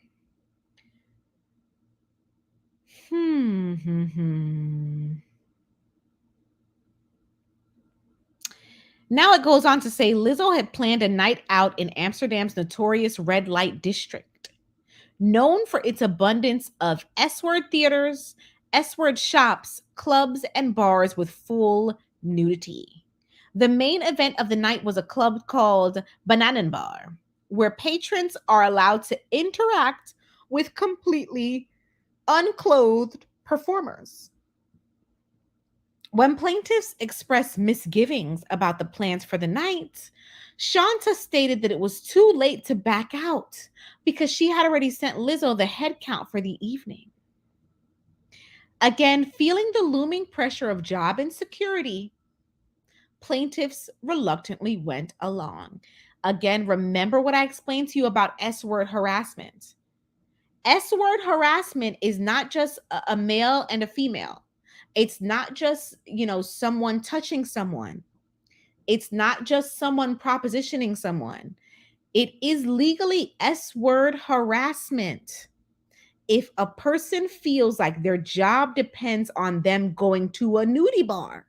Now it goes on to say Lizzo had planned a night out in Amsterdam's notorious red light district, known for its abundance of S word theaters, S word shops, clubs, and bars with full nudity. The main event of the night was a club called Bananen Bar, where patrons are allowed to interact with completely unclothed performers. When plaintiffs expressed misgivings about the plans for the night, Shanta stated that it was too late to back out because she had already sent Lizzo the head count for the evening. Again, feeling the looming pressure of job insecurity, plaintiffs reluctantly went along. Again, remember what I explained to you about S word harassment. S word harassment is not just a male and a female. It's not just, someone touching someone. It's not just someone propositioning someone. It is legally S word harassment. If a person feels like their job depends on them going to a nudie bar,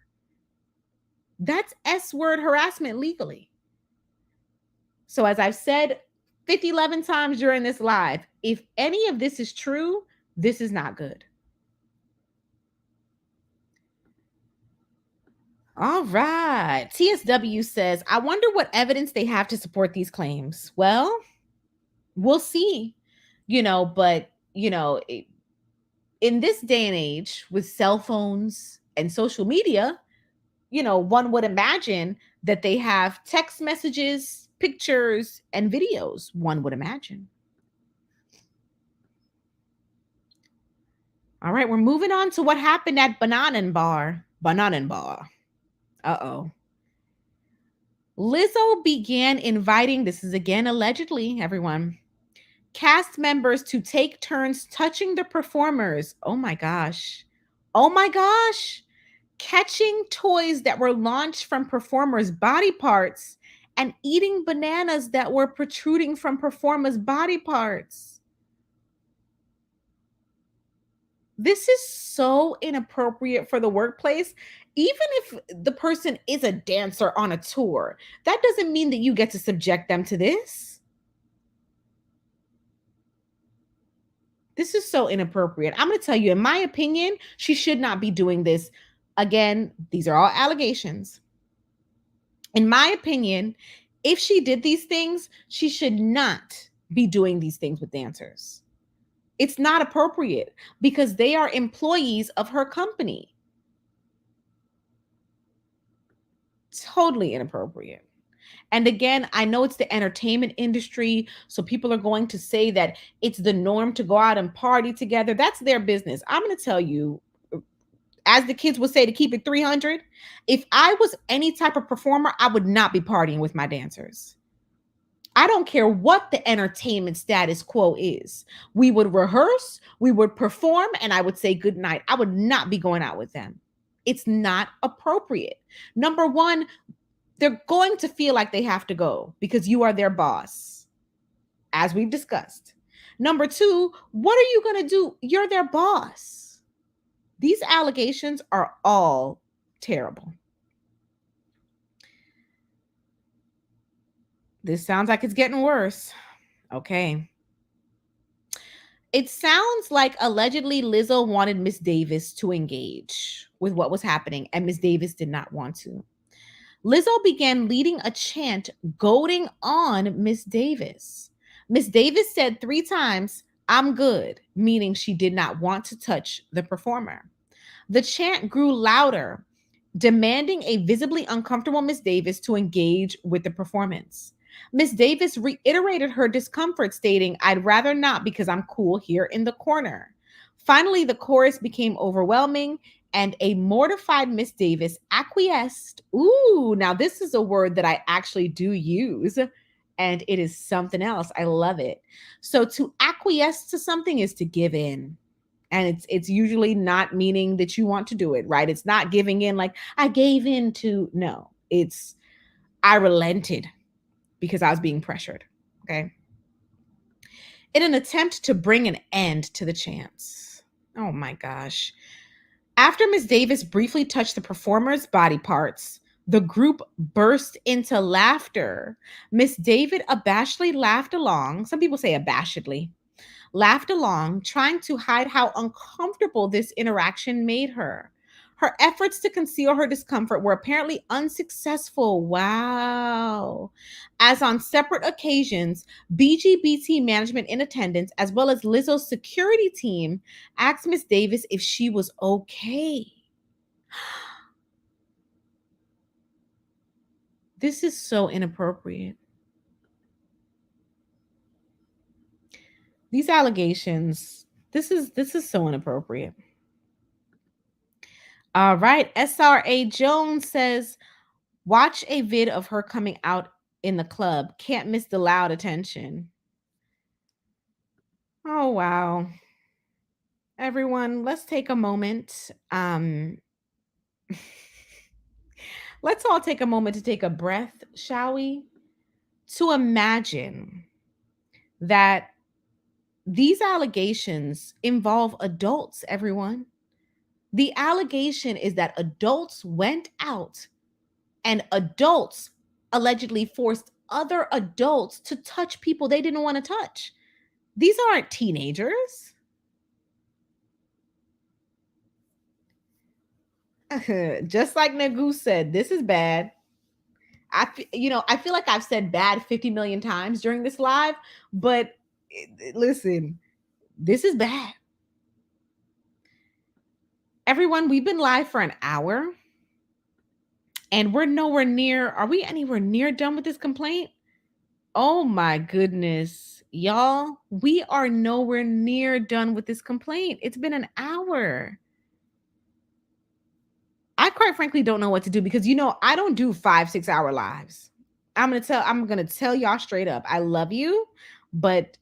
that's S word harassment legally. So, as I've said 50, 11 times during this live. If any of this is true, this is not good. All right. TSW says, I wonder what evidence they have to support these claims. Well, we'll see, but, in this day and age with cell phones and social media, one would imagine that they have text messages, pictures, and videos, one would imagine. All right, we're moving on to what happened at Bananen Bar. Bananen Bar. Uh-oh. Lizzo began inviting, this is again allegedly, everyone, cast members to take turns touching the performers. Oh my gosh. Oh my gosh. Catching toys that were launched from performers' body parts and eating bananas that were protruding from performers' body parts. This is so inappropriate for the workplace. Even if the person is a dancer on a tour, that doesn't mean that you get to subject them to this. This is so inappropriate. I'm going to tell you, in my opinion, she should not be doing this. Again, these are all allegations. In my opinion, if she did these things, she should not be doing these things with dancers. It's not appropriate because they are employees of her company. Totally inappropriate. And again, I know it's the entertainment industry, so people are going to say that it's the norm to go out and party together. That's their business. I'm going to tell you, as the kids would say, to keep it 300, if I was any type of performer, I would not be partying with my dancers. I don't care what the entertainment status quo is. We would rehearse, we would perform, and I would say good night. I would not be going out with them. It's not appropriate. Number one, they're going to feel like they have to go because you are their boss, as we've discussed. Number two, what are you going to do? You're their boss. These allegations are all terrible. This sounds like it's getting worse. Okay. It sounds like allegedly Lizzo wanted Miss Davis to engage with what was happening, and Miss Davis did not want to. Lizzo began leading a chant goading on Miss Davis. Miss Davis said 3 times, "I'm good," meaning she did not want to touch the performer. The chant grew louder, demanding a visibly uncomfortable Miss Davis to engage with the performance. Miss Davis reiterated her discomfort, stating, "I'd rather not because I'm cool here in the corner." Finally, the chorus became overwhelming and a mortified Miss Davis acquiesced. Ooh, now this is a word that I actually do use, and it is something else. I love it. So to acquiesce to something is to give in. And it's usually not meaning that you want to do it, right? It's not giving in like I gave in to. No, it's I relented because I was being pressured. Okay. In an attempt to bring an end to the chants. Oh my gosh. After Miss Davis briefly touched the performer's body parts, the group burst into laughter. Miss David abashedly laughed along. Some people say abashedly. Laughed along, trying to hide how uncomfortable this interaction made her. Her efforts to conceal her discomfort were apparently unsuccessful. Wow. As on separate occasions, BGBT management in attendance, as well as Lizzo's security team, asked Miss Davis if she was okay. This is so inappropriate. These allegations, this is so inappropriate. All right. SRA Jones says, watch a vid of her coming out in the club. Can't miss the loud attention. Oh, wow. Everyone, let's take a moment. Let's all take a moment to take a breath, shall we? To imagine that these allegations involve adults, everyone. The allegation is that adults went out and adults allegedly forced other adults to touch people they didn't want to touch. These aren't teenagers. Just like Nagu said, this is bad. I feel like I've said bad 50 million times during this live, but listen, this is bad. Everyone, we've been live for an hour and we're nowhere near, are we anywhere near done with this complaint? Oh my goodness. Y'all, we are nowhere near done with this complaint. It's been an hour. I quite frankly don't know what to do because I don't do 5-6 hour lives. I'm gonna tell y'all straight up. I love you, but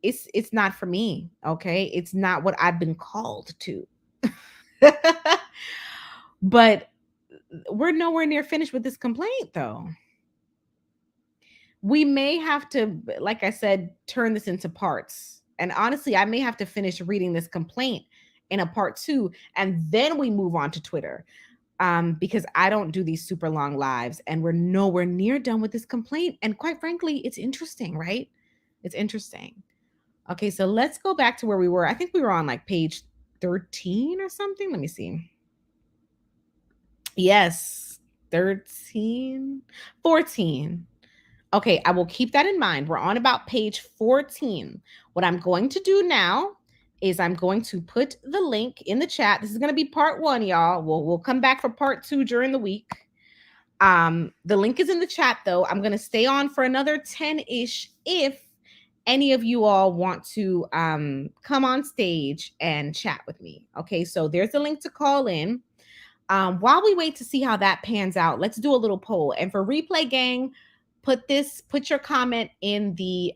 it's not for me. Okay. It's not what I've been called to. But we're nowhere near finished with this complaint though. We may have to, like I said, turn this into parts. And honestly, I may have to finish reading this complaint in a part 2 and then we move on to Twitter. Because I don't do these super long lives and we're nowhere near done with this complaint. And quite frankly, it's interesting, right? It's interesting. Okay, so let's go back to where we were. I think we were on like page 13 or something. Let me see. Yes, 13, 14. Okay, I will keep that in mind. We're on about page 14. What I'm going to do now is I'm going to put the link in the chat. This is going to be part 1, y'all. We'll come back for part 2 during the week. The link is in the chat though. I'm going to stay on for another 10-ish if any of you all want to come on stage and chat with me. Okay, so there's a link to call in. While we wait to see how that pans out, let's do a little poll. And for Replay Gang, put your comment in the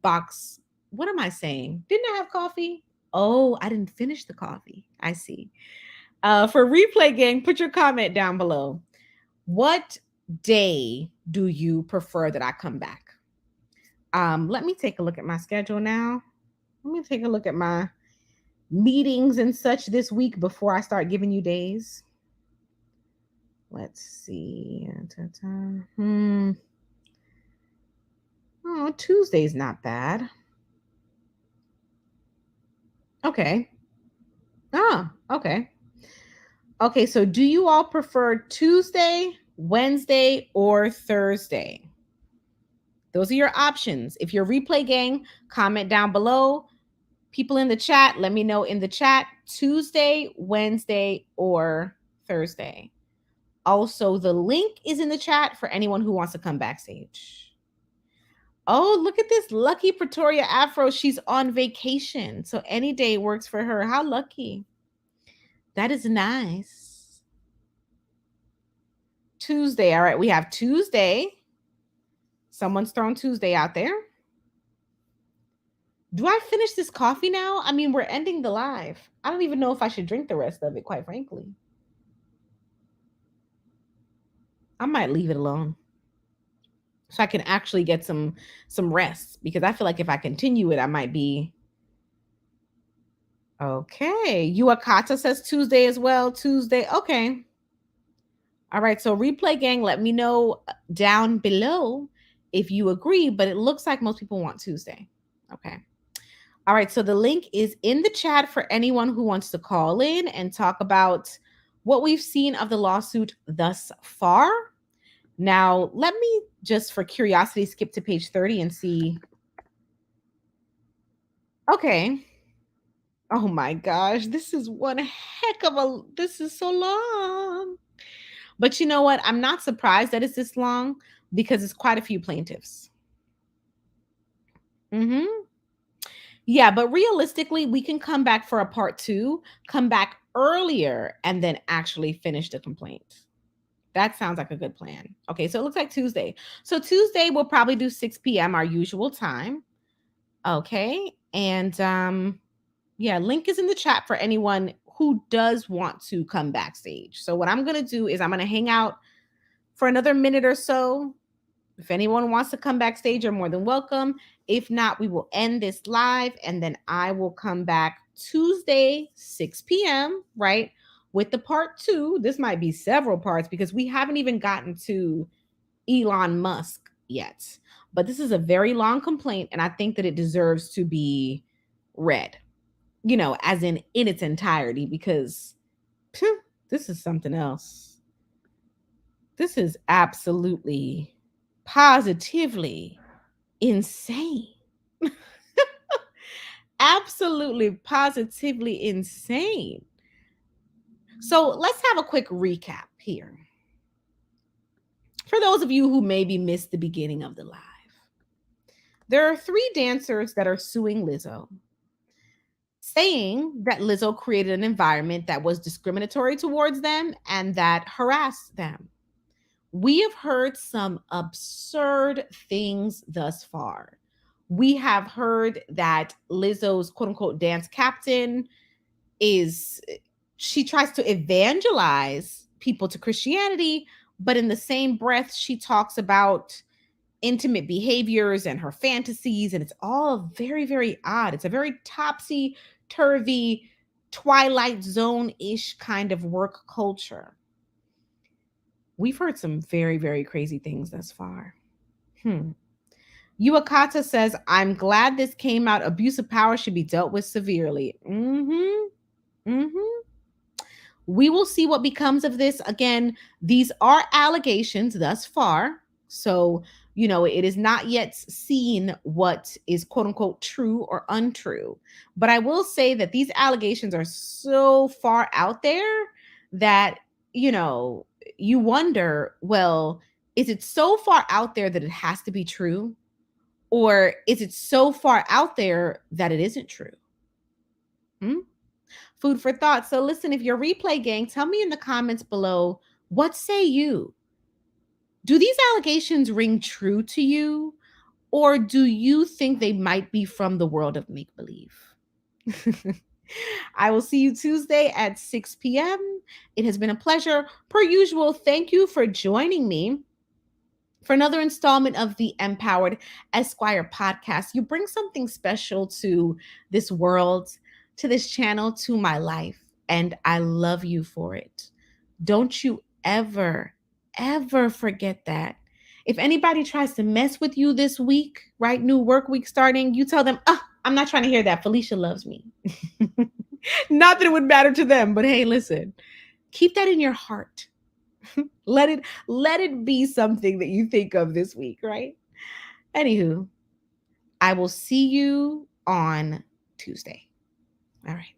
box. What am I saying? Didn't I have coffee? Oh, I didn't finish the coffee. I see. For Replay Gang, put your comment down below. What day do you prefer that I come back? Let me take a look at my schedule now. Let me take a look at my meetings and such this week before I start giving you days. Let's see. Oh, Tuesday's not bad. Okay. Okay. Okay, so do you all prefer Tuesday, Wednesday, or Thursday? Those are your options. If you're Replay Gang, comment down below. People in the chat, let me know in the chat Tuesday, Wednesday, or Thursday. Also, the link is in the chat for anyone who wants to come backstage. Oh, look at this lucky Pretoria Afro. She's on vacation. So any day works for her. How lucky. That is nice. Tuesday. All right, we have Tuesday. Someone's thrown Tuesday out there. Do I finish this coffee now? I mean, we're ending the live. I don't even know if I should drink the rest of it, quite frankly. I might leave it alone so I can actually get some rest, because I feel like if I continue it, I might be okay. Yuakata says Tuesday as well. Tuesday. Okay. All right. So Replay Gang, let me know down below if you agree, but it looks like most people want Tuesday. Okay. All right. So the link is in the chat for anyone who wants to call in and talk about what we've seen of the lawsuit thus far. Now, let me just for curiosity skip to page 30 and see. Okay. Oh my gosh, this is one heck of a, this is so long. But you know what? I'm not surprised that it's this long because it's quite a few plaintiffs. Yeah, but realistically, we can come back for a part 2, come back earlier, and then actually finish the complaint. That sounds like a good plan. Okay, so it looks like Tuesday. So Tuesday, we'll probably do 6 p.m., our usual time. Okay, and yeah, link is in the chat for anyone who does want to come backstage. So what I'm going to do is I'm going to hang out for another minute or so. If anyone wants to come backstage, you're more than welcome. If not, we will end this live and then I will come back Tuesday, 6 p.m., right? With the part 2. This might be several parts because we haven't even gotten to Elon Musk yet. But this is a very long complaint, and I think that it deserves to be read, as in its entirety, because phew, this is something else. This is absolutely, positively insane. Absolutely, positively insane. So let's have a quick recap here. For those of you who maybe missed the beginning of the live, there are 3 dancers that are suing Lizzo, saying that Lizzo created an environment that was discriminatory towards them and that harassed them. We have heard some absurd things thus far. We have heard that Lizzo's quote unquote dance captain she tries to evangelize people to Christianity, but in the same breath, she talks about intimate behaviors and her fantasies, and it's all very, very odd. It's a very topsy turvy, Twilight Zone ish kind of work culture. We've heard some very, very crazy things thus far. Yuakata says, I'm glad this came out. Abuse of power should be dealt with severely. We will see what becomes of this. Again, these are allegations thus far. So, it is not yet seen what is quote unquote true or untrue. But I will say that these allegations are so far out there that, you wonder, well, is it so far out there that it has to be true? Or is it so far out there that it isn't true? Food for thought. So listen, if you're replay gang, tell me in the comments below, what say you? Do these allegations ring true to you? Or do you think they might be from the world of make-believe? I will see you Tuesday at 6 p.m. It has been a pleasure. Per usual, thank you for joining me for another installment of the Empowered Esquire podcast. You bring something special to this world, to this channel, to my life, and I love you for it. Don't you ever, ever forget that. If anybody tries to mess with you this week, right, new work week starting, you tell them, I'm not trying to hear that. Felicia loves me. Not that it would matter to them, but hey, listen, keep that in your heart. let it be something that you think of this week, right? Anywho, I will see you on Tuesday. All right.